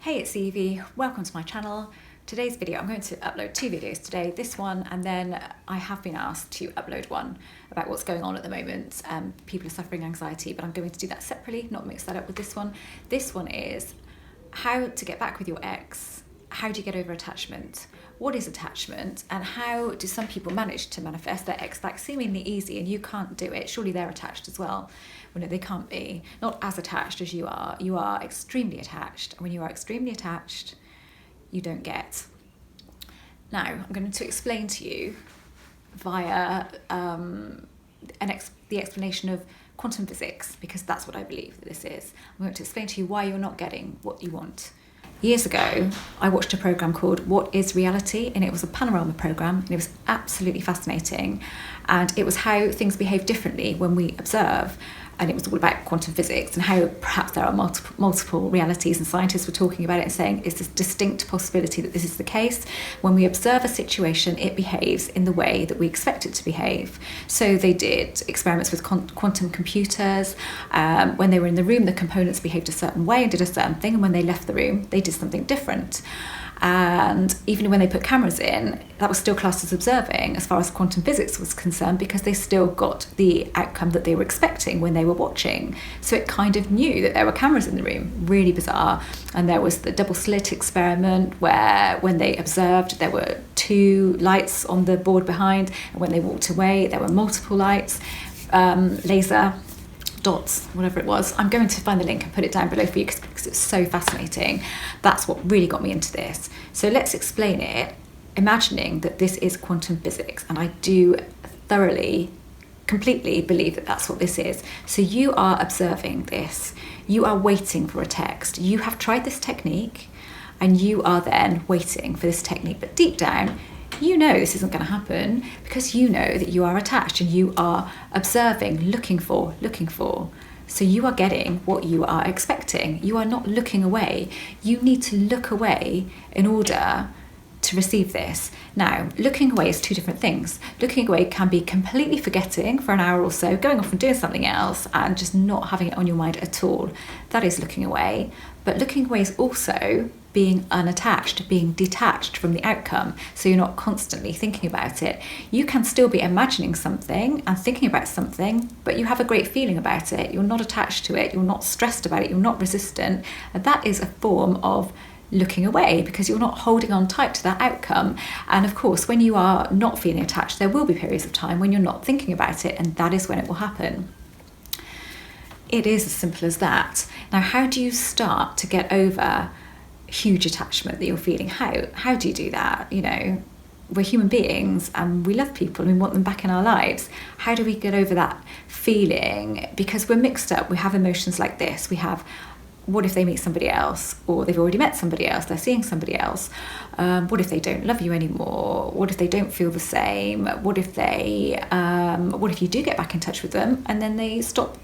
Hey, it's Evie. Welcome to my channel. Today's video, I'm going to upload two videos today, this one, and then I have been asked to upload one about what's going on at the moment. People are suffering anxiety, but I'm going to do that separately, not mix that up with this one. This one is how to get back with your ex. How do you get over attachment? What is attachment? And how do some people manage to manifest their ex back seemingly easy and you can't do it? Surely they're attached as well. Well, no, they can't be. Not as attached as you are. You are extremely attached. And when you are extremely attached, you don't get. Now, I'm going to explain to you via the explanation of quantum physics, because that's what I believe that this is. I'm going to explain to you why you're not getting what you want. Years ago, I watched a program called What is Reality? And it was a panorama program, and it was absolutely fascinating. And it was how things behave differently when we observe. And it was all about quantum physics and how perhaps there are multiple realities, and scientists were talking about it and saying, is this distinct possibility that this is the case? When we observe a situation, it behaves in the way that we expect it to behave. So they did experiments with quantum computers. When they were in the room, the components behaved a certain way and did a certain thing, and when they left the room, they did something different. And even when they put cameras in, that was still classed as observing as far as quantum physics was concerned, because they still got the outcome that they were expecting when they were watching. So it kind of knew that there were cameras in the room. Really bizarre. And there was the double slit experiment where when they observed, there were two lights on the board behind, and when they walked away, there were multiple lights, laser dots, whatever it was. I'm going to find the link and put it down below for you because it's so fascinating. That's what really got me into this. So let's explain it, imagining that this is quantum physics, and I do thoroughly, completely believe that that's what this is. So you are observing this. You are waiting for a text. You have tried this technique, and you are then waiting for this technique. But deep down, you know this isn't going to happen, because you know that you are attached and you are observing, looking for. So you are getting what you are expecting. You are not looking away. You need to look away in order to receive this. Now, looking away is two different things. Looking away can be completely forgetting for an hour or so, going off and doing something else and just not having it on your mind at all. That is looking away. But looking away is also being unattached, being detached from the outcome. So you're not constantly thinking about it. You can still be imagining something and thinking about something, but you have a great feeling about it. You're not attached to it. You're not stressed about it. You're not resistant. And that is a form of looking away, because you're not holding on tight to that outcome. And of course, when you are not feeling attached, there will be periods of time when you're not thinking about it, and that is when it will happen. It is as simple as that. Now, how do you start to get over huge attachment that you're feeling? How do you do that? You know, we're human beings and we love people and we want them back in our lives. How do we get over that feeling? Because we're mixed up. We have emotions like this. We have, what if they meet somebody else, or they've already met somebody else, they're seeing somebody else? What if they don't love you anymore? What if they don't feel the same? What if you do get back in touch with them and then they stop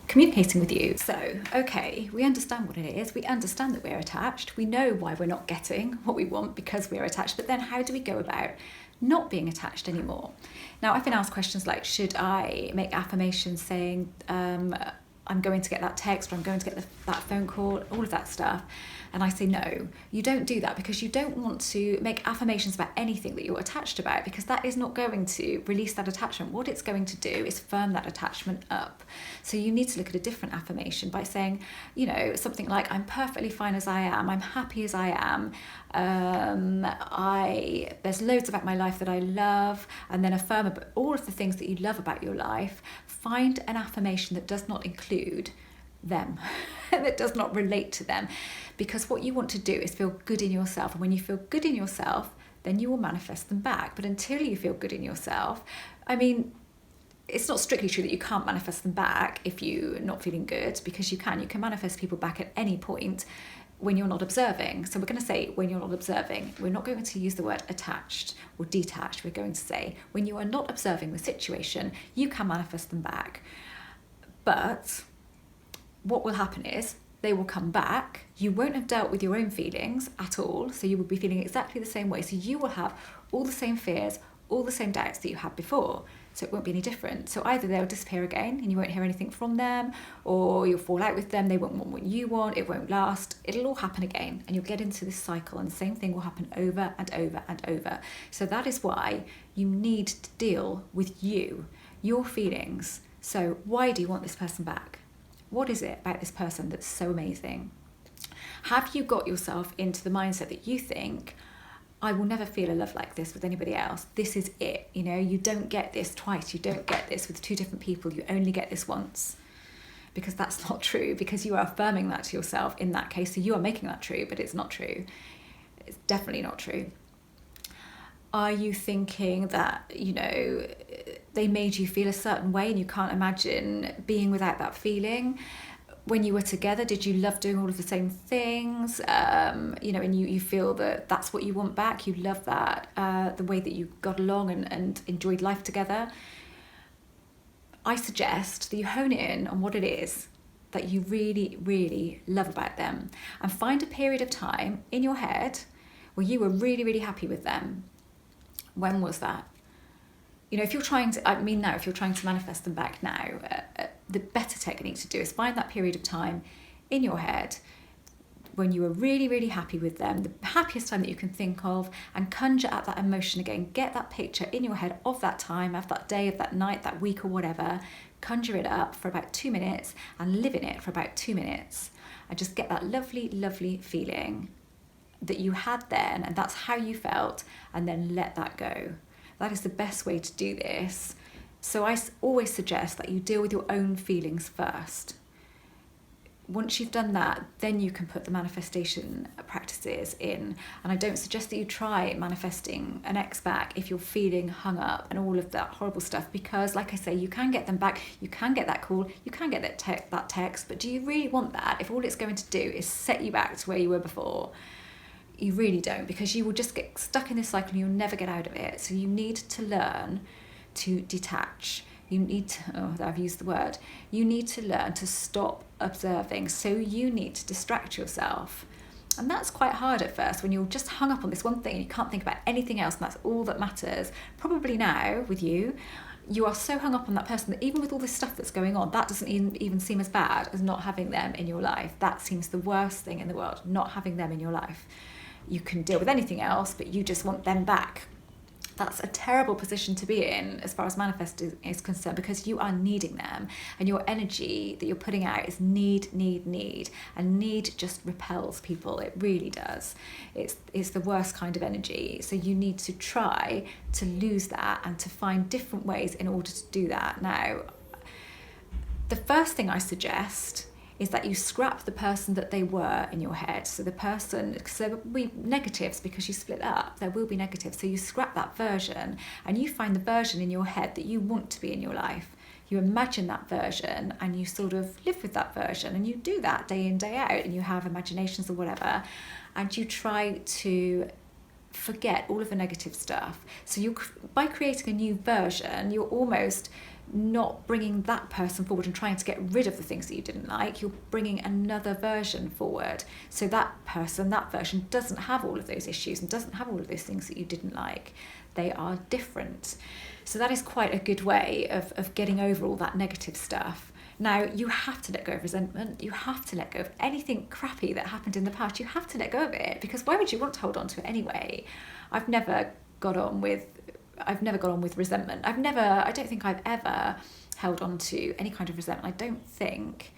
communicating with you? So, okay, we understand what it is. We understand that we're attached. We know why we're not getting what we want, because we're attached. But then how do we go about not being attached anymore? Now, I've been asked questions like, should I make affirmations saying, I'm going to get that text, or I'm going to get that phone call, all of that stuff. And I say, no, you don't do that, because you don't want to make affirmations about anything that you're attached about, because that is not going to release that attachment. What it's going to do is firm that attachment up. So you need to look at a different affirmation by saying, something like, I'm perfectly fine as I am. I'm happy as I am. There's loads about my life that I love. And then affirm about all of the things that you love about your life. Find an affirmation that does not include them, that does not relate to them, because what you want to do is feel good in yourself. And when you feel good in yourself, then you will manifest them back. But until you feel good in yourself, I mean, it's not strictly true that you can't manifest them back if you're not feeling good, because you can manifest people back at any point when you're not observing. So we're going to say when you're not observing. We're not going to use the word attached or detached. We're going to say when you are not observing the situation, you can manifest them back. But what will happen is they will come back. You won't have dealt with your own feelings at all. So you will be feeling exactly the same way. So you will have all the same fears, all the same doubts that you had before. So it won't be any different. So either they'll disappear again and you won't hear anything from them, or you'll fall out with them, they won't want what you want, it won't last. It'll all happen again and you'll get into this cycle, and the same thing will happen over and over and over. So that is why you need to deal with you, your feelings. So why do you want this person back? What is it about this person that's so amazing? Have you got yourself into the mindset that you think, I will never feel a love like this with anybody else. This is it. You know, you don't get this twice. You don't get this with two different people. You only get this once. Because that's not true, because you are affirming that to yourself in that case. So you are making that true, but it's not true. It's definitely not true. Are you thinking that, you know, they made you feel a certain way and you can't imagine being without that feeling? When you were together, did you love doing all of the same things? You know, and you feel that that's what you want back. You love that, the way that you got along and enjoyed life together. I suggest that you hone in on what it is that you really, really love about them, and find a period of time in your head where you were really, really happy with them. When was that? You know, if you're trying to, if you're trying to manifest them back now, the better technique to do is find that period of time in your head when you were really, really happy with them, the happiest time that you can think of, and conjure at that emotion again. Get that picture in your head of that time, of that day, of that night, that week or whatever. Conjure it up for about 2 minutes and live in it for about 2 minutes. And just get that lovely, lovely feeling that you had then, and that's how you felt, and then let that go. That is the best way to do this. So I always suggest that you deal with your own feelings first. Once you've done that, then you can put the manifestation practices in. And I don't suggest that you try manifesting an ex back if you're feeling hung up and all of that horrible stuff, because like I say, you can get them back, you can get that call, you can get that text, but do you really want that if all it's going to do is set you back to where you were before? You really don't, because you will just get stuck in this cycle and you'll never get out of it. So you need to learn to detach. You need to, I've used the word, you need to learn to stop observing. So you need to distract yourself. And that's quite hard at first when you're just hung up on this one thing and you can't think about anything else, and that's all that matters. Probably now with you, you are so hung up on that person that even with all this stuff that's going on, that doesn't even seem as bad as not having them in your life. That seems the worst thing in the world, not having them in your life. You can deal with anything else, but you just want them back. That's a terrible position to be in as far as manifesting is concerned, because you are needing them, and your energy that you're putting out is need, and need just repels people. It really does. It's the worst kind of energy. So you need to try to lose that and to find different ways in order to do that. Now, the first thing I suggest is that you scrap the person that they were in your head. So the person, so there will be negatives because you split up, there will be negatives. So you scrap that version and you find the version in your head that you want to be in your life. You imagine that version and you sort of live with that version, and you do that day in, day out, and you have imaginations or whatever, and you try to forget all of the negative stuff. So you, by creating a new version, you're almost not bringing that person forward and trying to get rid of the things that you didn't like. You're bringing another version forward. So that person, that version doesn't have all of those issues and doesn't have all of those things that you didn't like. They are different. So that is quite a good way of getting over all that negative stuff. Now, you have to let go of resentment. You have to let go of anything crappy that happened in the past. You have to let go of it, because why would you want to hold on to it anyway? I've never got on with resentment. I don't think I've ever held on to any kind of resentment. I don't think,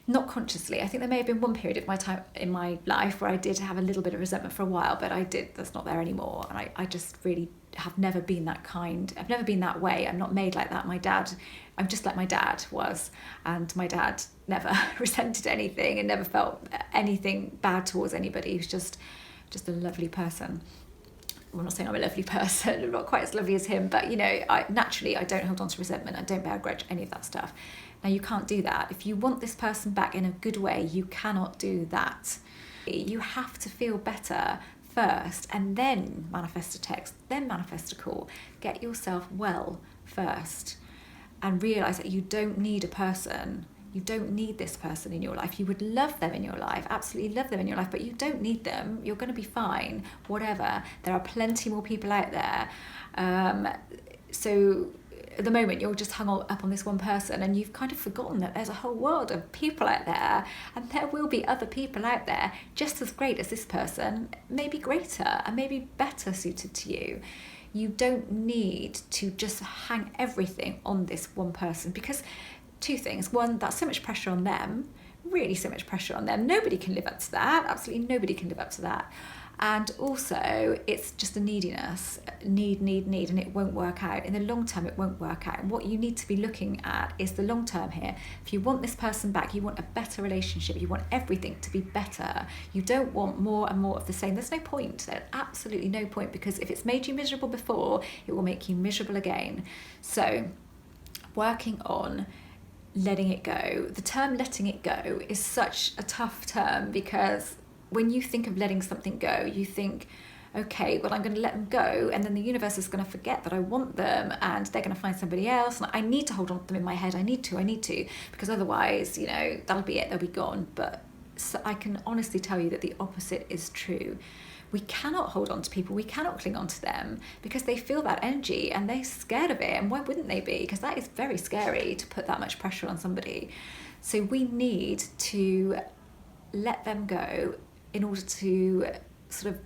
not consciously. I think there may have been one period of my time in my life where I did have a little bit of resentment for a while, but that's not there anymore. And I just really have never been that kind. I've never been that way. I'm not made like that. I'm just like my dad was, and my dad never resented anything and never felt anything bad towards anybody. He was just a lovely person. I'm not saying I'm a lovely person, I'm not quite as lovely as him, but you know, naturally I don't hold on to resentment, I don't bear a grudge, any of that stuff. Now, you can't do that. If you want this person back in a good way, you cannot do that. You have to feel better first, and then manifest a text, then manifest a call. Get yourself well first, and realise that you don't need a person. You don't need this person in your life. You would love them in your life, absolutely love them in your life, but you don't need them. You're going to be fine, whatever. There are plenty more people out there. So at the moment, you're just hung up on this one person, and you've kind of forgotten that there's a whole world of people out there, and there will be other people out there just as great as this person, maybe greater and maybe better suited to you. You don't need to just hang everything on this one person, because two things. One, that's so much pressure on them, really so much pressure on them. Nobody can live up to that. Absolutely nobody can live up to that. And also, it's just a neediness, need, and it won't work out. In the long term, it won't work out. And what you need to be looking at is the long term here. If you want this person back, you want a better relationship, you want everything to be better. You don't want more and more of the same. There's no point. There's absolutely no point, because if it's made you miserable before, it will make you miserable again. So, working on letting it go. The term letting it go is such a tough term, because when you think of letting something go, you think, okay, well, I'm going to let them go, and then the universe is going to forget that I want them, and they're going to find somebody else, and I need to hold on to them in my head. I need to, because otherwise, that'll be it, they'll be gone. But so I can honestly tell you that the opposite is true. We cannot hold on to people, we cannot cling on to them, because they feel that energy and they're scared of it. And why wouldn't they be? Because that is very scary, to put that much pressure on somebody. So we need to let them go in order to sort of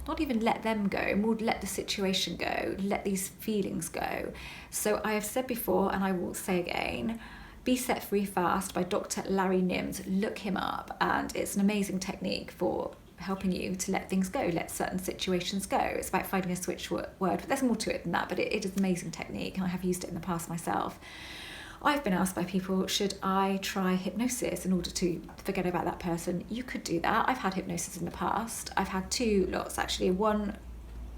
not even let them go, more let the situation go, let these feelings go. So I have said before, and I will say again, Be Set Free Fast by Dr. Larry Nims. Look him up, and it's an amazing technique for helping you to let things go, let certain situations go. It's about finding a switch word, but there's more to it than that, but it is an amazing technique, and I have used it in the past myself. I've been asked by people, should I try hypnosis in order to forget about that person? You could do that. I've had hypnosis in the past. I've had two lots, actually. One,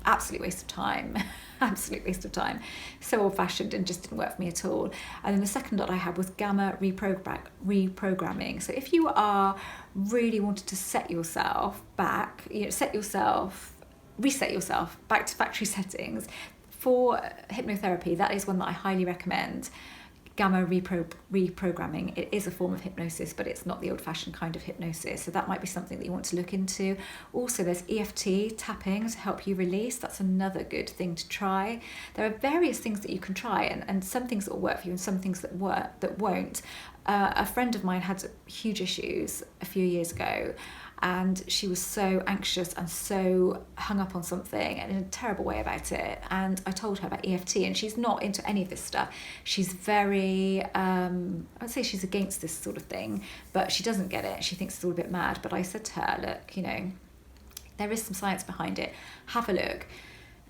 absolute waste of time. Absolute waste of time. So old-fashioned and just didn't work for me at all. And then the second lot I had was gamma reprogramming. So if you are really wanting to set yourself back, reset yourself back to factory settings, for hypnotherapy, that is one that I highly recommend. Gamma reprogramming. It is a form of hypnosis, but it's not the old-fashioned kind of hypnosis. So that might be something that you want to look into. Also, there's Eft Tapping to help you release. That's another good thing to try. There are various things that you can try, and some things that will work for you and some things that won't. A friend of mine had huge issues a few years ago, and she was so anxious and so hung up on something and in a terrible way about it. And I told her about EFT, and she's not into any of this stuff. She's very, I would say she's against this sort of thing, but she doesn't get it. She thinks it's all a bit mad. But I said to her, look, there is some science behind it. Have a look.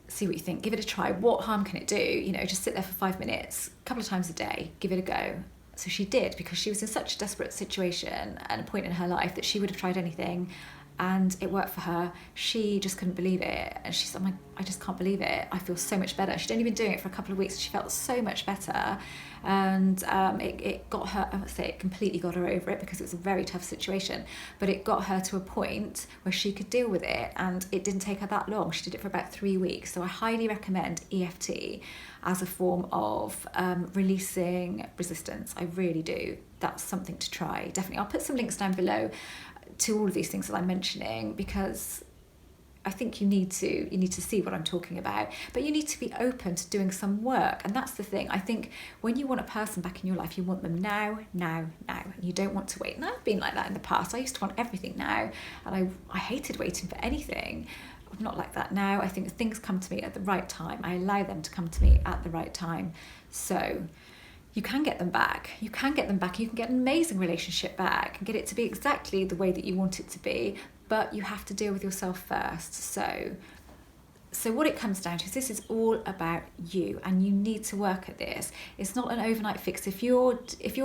See what you think. Give it a try. What harm can it do? Just sit there for 5 minutes, a couple of times a day. Give it a go. So she did, because she was in such a desperate situation and a point in her life that she would have tried anything, and it worked for her. She just couldn't believe it, and she said, I just can't believe it. I feel so much better. She'd only been doing it for a couple of weeks, and she felt so much better, and it got her, I would say it completely got her over it, because it was a very tough situation, but it got her to a point where she could deal with it, and it didn't take her that long. She did it for about 3 weeks. So I highly recommend EFT as a form of releasing resistance. I really do. That's something to try. Definitely. I'll put some links down below to all of these things that I'm mentioning, because I think you need to see what I'm talking about, but you need to be open to doing some work. And that's the thing. I think when you want a person back in your life, you want them now. You don't want to wait. And I've been like that in the past. I used to want everything now, and I hated waiting for anything. I'm not like that now. I think things come to me at the right time. I allow them to come to me at the right time. So you can get them back. You can get an amazing relationship back and get it to be exactly the way that you want it to be, but you have to deal with yourself first. So what it comes down to is this is all about you, and you need to work at this. It's not an overnight fix. If you're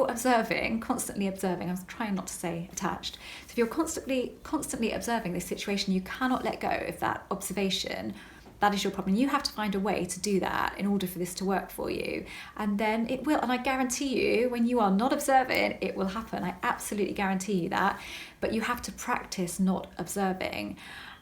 observing, constantly observing, I'm trying not to say attached. So if you're constantly observing this situation, you cannot let go of that observation. That is your problem. You have to find a way to do that in order for this to work for you. And then it will. And I guarantee you, when you are not observing, it will happen. I absolutely guarantee you that. But you have to practice not observing.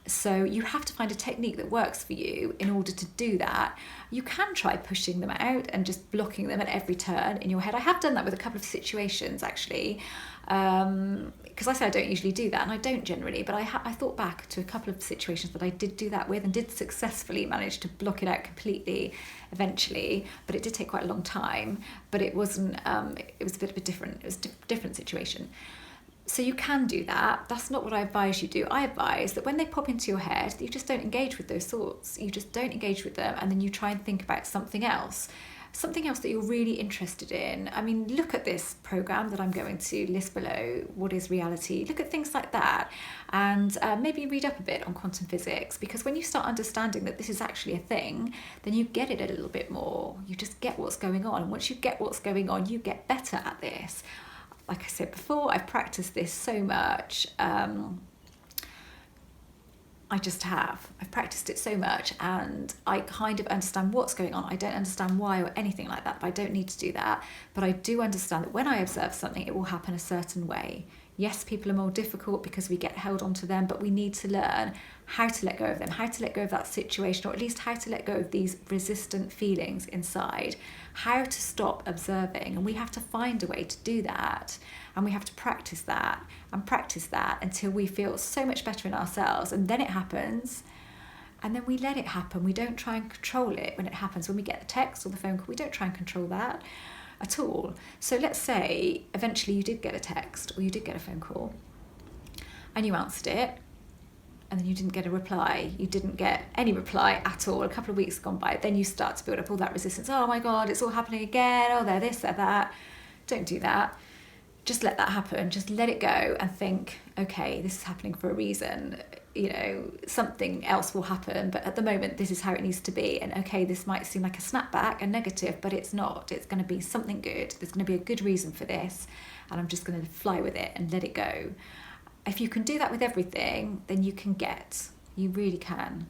So you have to find a technique that works for you in order to do that. You can try pushing them out and just blocking them at every turn in your head. I have done that with a couple of situations, actually, because I say I don't usually do that, and I don't generally, but I thought back to a couple of situations that I did do that with and did successfully manage to block it out completely eventually, but it did take quite a long time. But it wasn't, it was a bit of a different situation. So you can do that. That's not what I advise you do. I advise that when they pop into your head, you just don't engage with those thoughts. You just don't engage with them, and then you try and think about something else that you're really interested in. I mean, look at this program that I'm going to list below, What is Reality? Look at things like that, and maybe read up a bit on quantum physics, because when you start understanding that this is actually a thing, then you get it a little bit more. You just get what's going on, and once you get what's going on, you get better at this. Like I said before, I've practiced this so much. I've practiced it so much, and I kind of understand what's going on. I don't understand why or anything like that, but I don't need to do that. But I do understand that when I observe something, it will happen a certain way. Yes, people are more difficult because we get held onto them, but we need to learn how to let go of them, how to let go of that situation, or at least how to let go of these resistant feelings inside, how to stop observing. And we have to find a way to do that. And we have to practice that until we feel so much better in ourselves. And then it happens. And then we let it happen. We don't try and control it when it happens. When we get the text or the phone call, we don't try and control that at all. So let's say eventually you did get a text or you did get a phone call and you answered it, and then you didn't get a reply. You didn't get any reply at all. A couple of weeks gone by, then you start to build up all that resistance. Oh my God, it's all happening again. Oh, they're this, they're that. Don't do that. Just let that happen. Just let it go and think, okay, this is happening for a reason. You know, something else will happen, but at the moment, this is how it needs to be. And okay, this might seem like a snapback, a negative, but it's not. It's going to be something good. There's going to be a good reason for this, and I'm just going to fly with it and let it go. If you can do that with everything, then you really can.